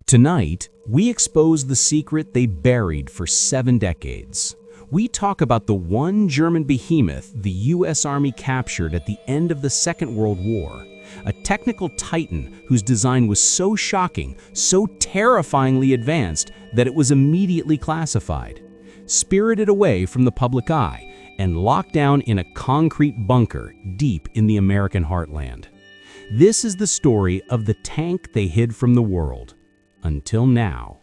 Tonight, we expose the secret they buried for 7 decades. We talk about the one German behemoth the US Army captured at the end of the Second World War, a technical titan whose design was so shocking, so terrifyingly advanced that it was immediately classified, spirited away from the public eye, and locked down in a concrete bunker deep in the American heartland. This is the story of the tank they hid from the world. Until now.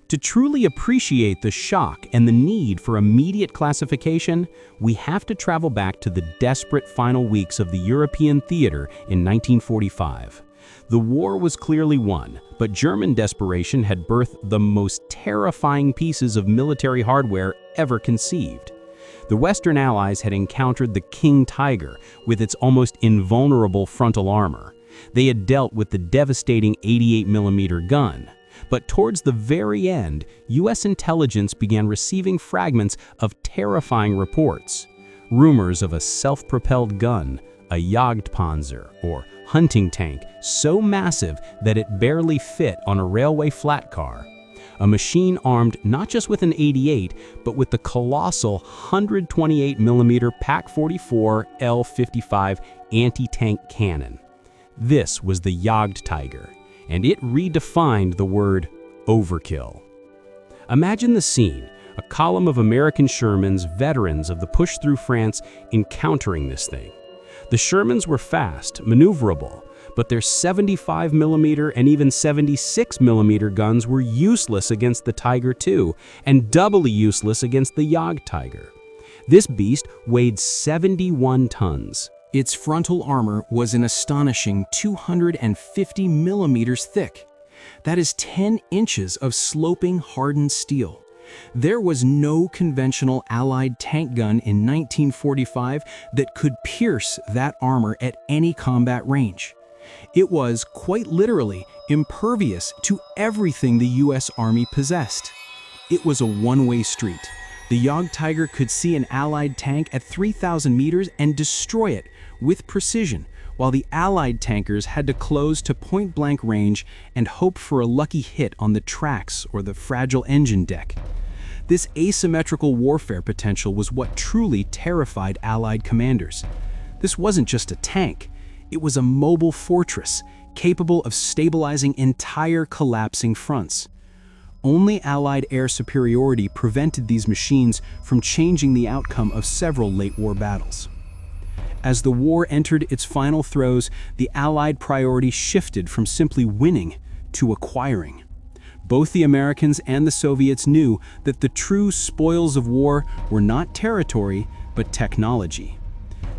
To truly appreciate the shock and the need for immediate classification, we have to travel back to the desperate final weeks of the European theater in 1945. The war was clearly won, but German desperation had birthed the most terrifying pieces of military hardware ever conceived. The Western Allies had encountered the King Tiger with its almost invulnerable frontal armor. They had dealt with the devastating 88mm gun. But towards the very end, US intelligence began receiving fragments of terrifying reports. Rumors of a self-propelled gun, a Jagdpanzer, or hunting tank so massive that it barely fit on a railway flat car. A machine armed not just with an 88, but with the colossal 128mm PaK-44 L55 anti-tank cannon. This was the Jagdtiger, and it redefined the word overkill. Imagine the scene, a column of American Shermans, veterans of the push through France, encountering this thing. The Shermans were fast, maneuverable, but their 75mm and even 76mm guns were useless against the Tiger II, and doubly useless against the Jagdtiger. This beast weighed 71 tons. Its frontal armor was an astonishing 250mm thick. That is 10 inches of sloping hardened steel. There was no conventional Allied tank gun in 1945 that could pierce that armor at any combat range. It was, quite literally, impervious to everything the US Army possessed. It was a one-way street. The Jagdtiger could see an Allied tank at 3,000 meters and destroy it with precision, while the Allied tankers had to close to point-blank range and hope for a lucky hit on the tracks or the fragile engine deck. This asymmetrical warfare potential was what truly terrified Allied commanders. This wasn't just a tank, it was a mobile fortress capable of stabilizing entire collapsing fronts. Only Allied air superiority prevented these machines from changing the outcome of several late war battles. As the war entered its final throes, the Allied priority shifted from simply winning to acquiring. Both the Americans and the Soviets knew that the true spoils of war were not territory, but technology.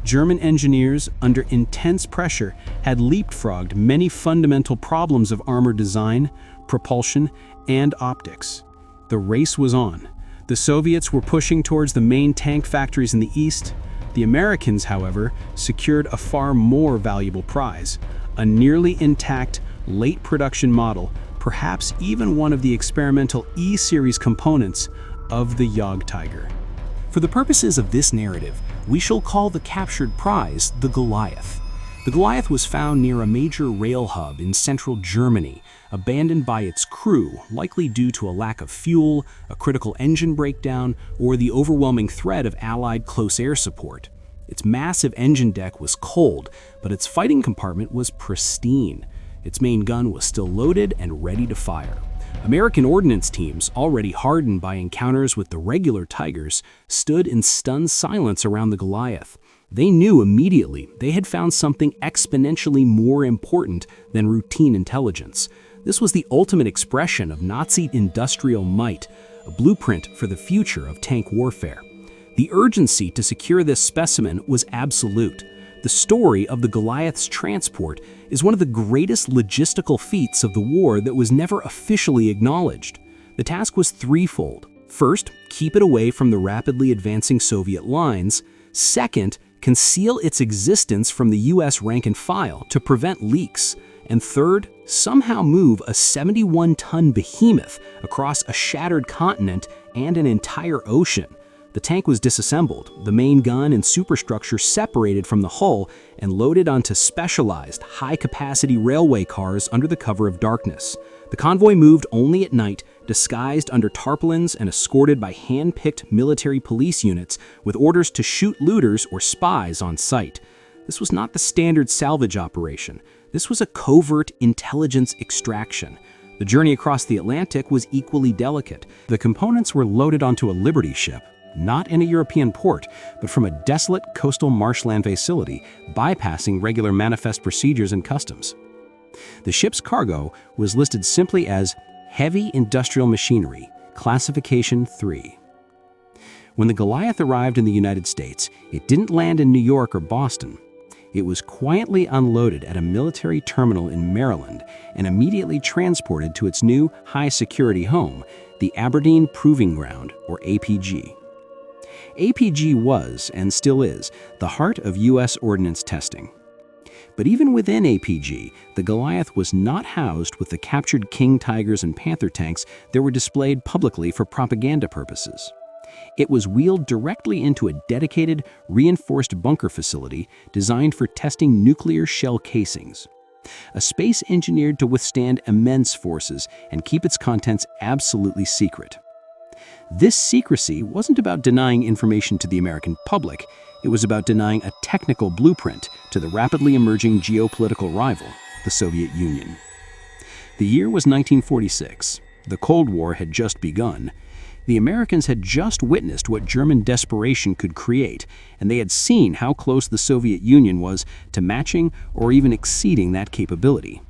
German engineers, under intense pressure, had leapfrogged many fundamental problems of armor design, propulsion, and optics. The race was on. The Soviets were pushing towards the main tank factories in the east. The Americans, however, secured a far more valuable prize, a nearly intact, late production model, perhaps even one of the experimental E-series components of the Jagdtiger. For the purposes of this narrative, we shall call the captured prize the Goliath. The Goliath was found near a major rail hub in central Germany, abandoned by its crew, likely due to a lack of fuel, a critical engine breakdown, or the overwhelming threat of Allied close air support. Its massive engine deck was cold, but its fighting compartment was pristine. Its main gun was still loaded and ready to fire. American ordnance teams, already hardened by encounters with the regular Tigers, stood in stunned silence around the Goliath. They knew immediately they had found something exponentially more important than routine intelligence. This was the ultimate expression of Nazi industrial might, a blueprint for the future of tank warfare. The urgency to secure this specimen was absolute. The story of the Goliath's transport is one of the greatest logistical feats of the war that was never officially acknowledged. The task was threefold. First, keep it away from the rapidly advancing Soviet lines. Second, conceal its existence from the US rank and file to prevent leaks. And third, somehow move a 71-ton behemoth across a shattered continent and an entire ocean. The The tank was disassembled, the main gun and superstructure separated from the hull and loaded onto specialized, high-capacity railway cars under the cover of darkness. The convoy moved only at night, disguised under tarpaulins and escorted by hand-picked military police units with orders to shoot looters or spies on sight. This was not the standard salvage operation. This was a covert intelligence extraction. The journey across the Atlantic was equally delicate. The components were loaded onto a Liberty ship, not in a European port, but from a desolate coastal marshland facility, bypassing regular manifest procedures and customs. The ship's cargo was listed simply as Heavy Industrial Machinery, Classification 3. When the Goliath arrived in the United States, it didn't land in New York or Boston. It was quietly unloaded at a military terminal in Maryland and immediately transported to its new high-security home, the Aberdeen Proving Ground, or APG. APG was, and still is, the heart of U.S. ordnance testing. But even within APG, the Goliath was not housed with the captured King Tigers and Panther tanks that were displayed publicly for propaganda purposes. It was wheeled directly into a dedicated, reinforced bunker facility designed for testing nuclear shell casings. A space engineered to withstand immense forces and keep its contents absolutely secret. This secrecy wasn't about denying information to the American public. It was about denying a technical blueprint to the rapidly emerging geopolitical rival, the Soviet Union. The year was 1946. The Cold War had just begun. The Americans had just witnessed what German desperation could create, and they had seen how close the Soviet Union was to matching or even exceeding that capability.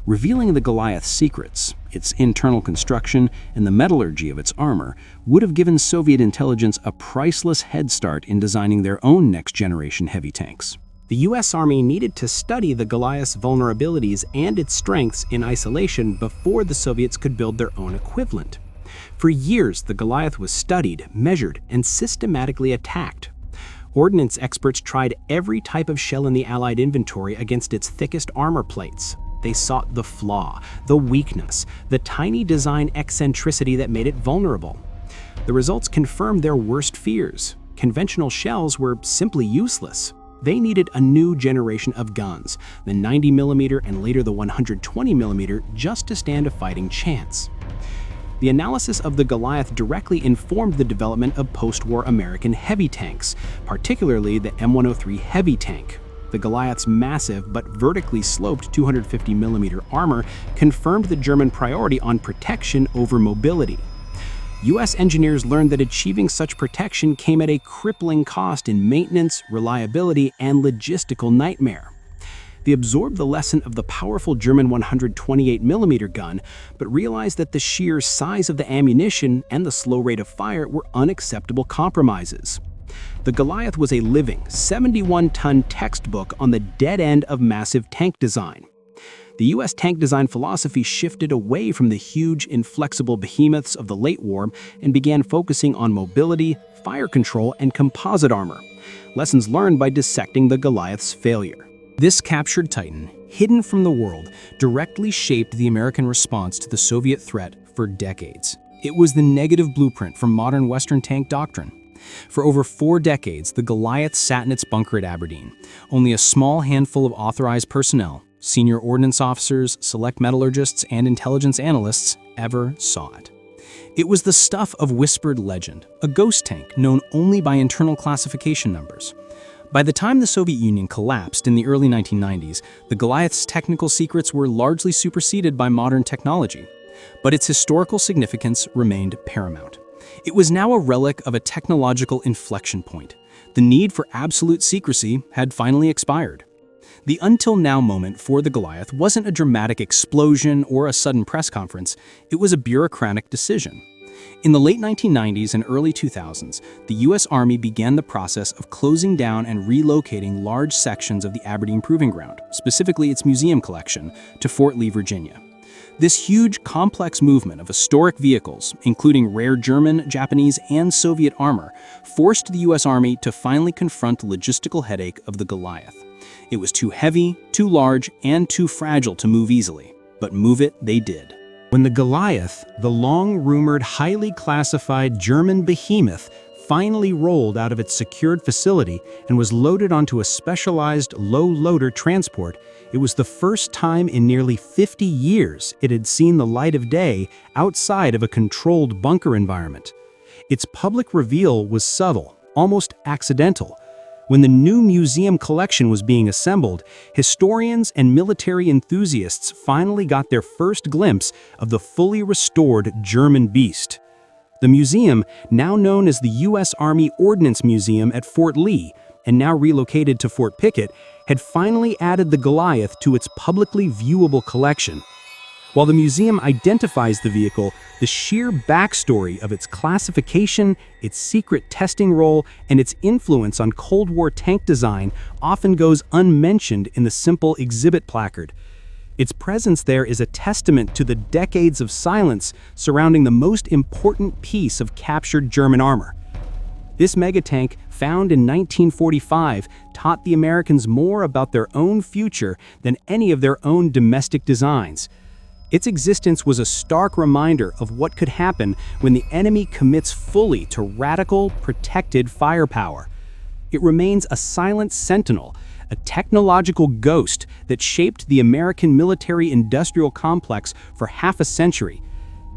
Revealing the Goliath's secrets, its internal construction, and the metallurgy of its armor would have given Soviet intelligence a priceless head start in designing their own next-generation heavy tanks. The U.S. Army needed to study the Goliath's vulnerabilities and its strengths in isolation before the Soviets could build their own equivalent. For years, the Goliath was studied, measured, and systematically attacked. Ordnance experts tried every type of shell in the Allied inventory against its thickest armor plates. They sought the flaw, the weakness, the tiny design eccentricity that made it vulnerable. The results confirmed their worst fears. Conventional shells were simply useless. They needed a new generation of guns, the 90mm and later the 120mm, just to stand a fighting chance. The analysis of the Goliath directly informed the development of post-war American heavy tanks, particularly the M103 heavy tank. The Goliath's massive but vertically sloped 250mm armor confirmed the German priority on protection over mobility. U.S. engineers learned that achieving such protection came at a crippling cost in maintenance, reliability, and logistical nightmare. They absorbed the lesson of the powerful German 128mm gun, but realized that the sheer size of the ammunition and the slow rate of fire were unacceptable compromises. The Goliath was a living, 71-ton textbook on the dead end of massive tank design. The U.S. tank design philosophy shifted away from the huge, inflexible behemoths of the late war and began focusing on mobility, fire control, and composite armor, lessons learned by dissecting the Goliath's failure. This captured titan, hidden from the world, directly shaped the American response to the Soviet threat for decades. It was the negative blueprint for modern Western tank doctrine. For over 4 decades, the Goliath sat in its bunker at Aberdeen. Only a small handful of authorized personnel, senior ordnance officers, select metallurgists, and intelligence analysts, ever saw it. It was the stuff of whispered legend, a ghost tank known only by internal classification numbers. By the time the Soviet Union collapsed in the early 1990s, the Goliath's technical secrets were largely superseded by modern technology. But its historical significance remained paramount. It was now a relic of a technological inflection point. The need for absolute secrecy had finally expired. The until now moment for the Goliath wasn't a dramatic explosion or a sudden press conference, it was a bureaucratic decision. In the late 1990s and early 2000s, the U.S. Army began the process of closing down and relocating large sections of the Aberdeen Proving Ground, specifically its museum collection, to Fort Lee, Virginia. This huge, complex movement of historic vehicles, including rare German, Japanese, and Soviet armor, forced the U.S. Army to finally confront the logistical headache of the Goliath. It was too heavy, too large, and too fragile to move easily, but move it they did. When the Goliath, the long-rumored, highly classified German behemoth, finally rolled out of its secured facility and was loaded onto a specialized low-loader transport, it was the first time in nearly 50 years it had seen the light of day outside of a controlled bunker environment. Its public reveal was subtle, almost accidental. When the new museum collection was being assembled, historians and military enthusiasts finally got their first glimpse of the fully restored German beast. The museum, now known as the U.S. Army Ordnance Museum at Fort Lee, and now relocated to Fort Pickett, had finally added the Goliath to its publicly viewable collection. While the museum identifies the vehicle, the sheer backstory of its classification, its secret testing role, and its influence on Cold War tank design often goes unmentioned in the simple exhibit placard. Its presence there is a testament to the decades of silence surrounding the most important piece of captured German armor. This megatank, found in 1945, taught the Americans more about their own future than any of their own domestic designs. Its existence was a stark reminder of what could happen when the enemy commits fully to radical, protected firepower. It remains a silent sentinel, a technological ghost that shaped the American military-industrial complex for half a century.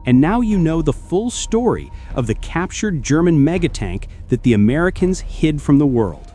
And now you know the full story of the captured German megatank that the Americans hid from the world.